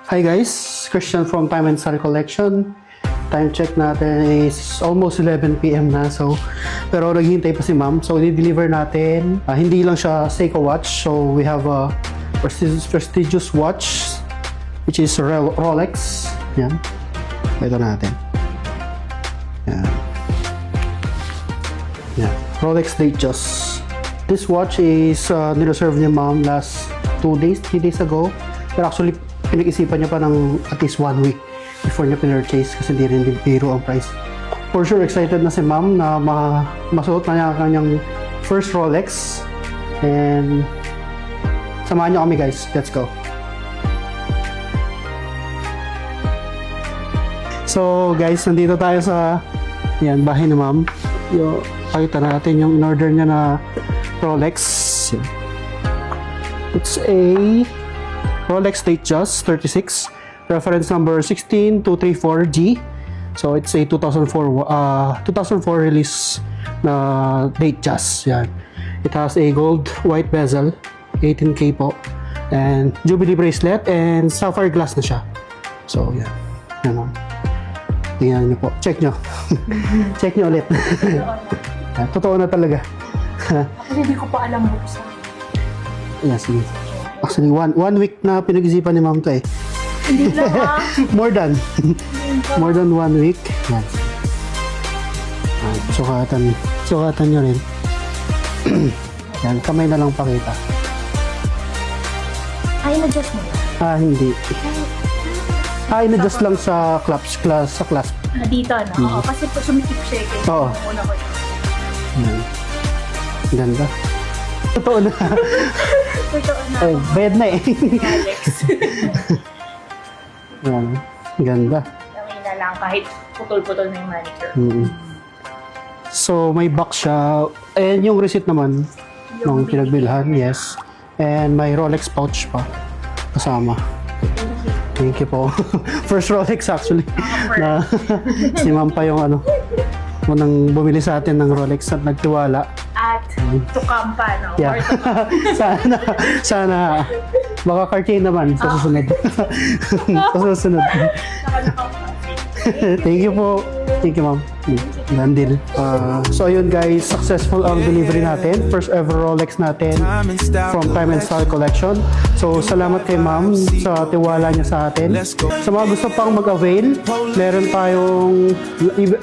Hi guys, Christian from Time and Style Collection. Time check natin is almost 11 PM na. So, pero naghihintay pa si ma'am. So, i-deliver natin. Hindi lang siya Seiko watch. So, we have a prestigious watch which is Rolex. Yan. Ito natin. Yan. Yan. Rolex Datejust. This watch is nireserve niya ma'am last 3 days ago. Pero actually, pinag-isipan niya pa ng at least 1 week before niya pinurchase kasi hindi rin biro ang price. For sure, excited na si ma'am na masuot na niya ang kanyang first Rolex. And samahan niyo kami guys. Let's go. So guys, nandito tayo sa bahay ni ma'am. Pakita natin yung in-order niya na Rolex. It's a Rolex Datejust 36, reference number 16234G. So it's a 2004 release na Datejust. Yan. It has a gold white bezel, 18K po, and Jubilee bracelet and sapphire glass na siya. So yan. Yan. Tingnan niyo po. Check nyo. Check nyo ulit. Totoo na talaga. Kasi hindi ko pa alam buksan. Yes, sige. Actually, one week na pinag-isipan ni ma'am to eh. Hindi lang ha. More than 1 week. Yan. Sukatan nyo rin. Yan, kamay na lang pakita. Ay, na-adjust mo na? Hindi. Na-adjust lang sa clasp. Dito, no? Oo, kasi po sumikip siya eh. Oo. Una ko yun. Yan. Ganda. Totoo na. Totoo na. Oh, bayad na eh. Alex. Yan. Ganda. Tangin na lang kahit putol-putol na yung manicure. So, may box siya. And yung receipt naman, nung pinagbilhan, yes. And may Rolex pouch pa kasama. Thank you po. First Rolex actually. Na, si ma'am pa yung unang bumili sa atin ng Rolex at nagtiwala. At tukam pa, no? Yeah. Or tukam. Sana. Baka Cartier naman sa susunod. Sa susunod. Thank you po. Thank you, ma'am. Landil. So, ayun guys, successful ang delivery natin. First ever Rolex natin from Time and Style Collection. So, salamat kay ma'am sa tiwala niya sa atin. Sa mga gusto pang mag-avail, meron tayong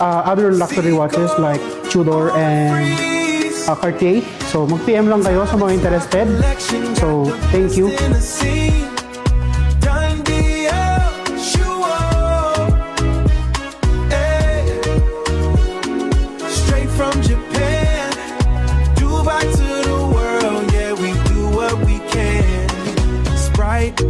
other luxury watches like Tudor and Cartier. So, mag-PM lang kayo sa mga interested. So, thank you. From Japan, Dubai to the world, yeah, we do what we can. Sprite,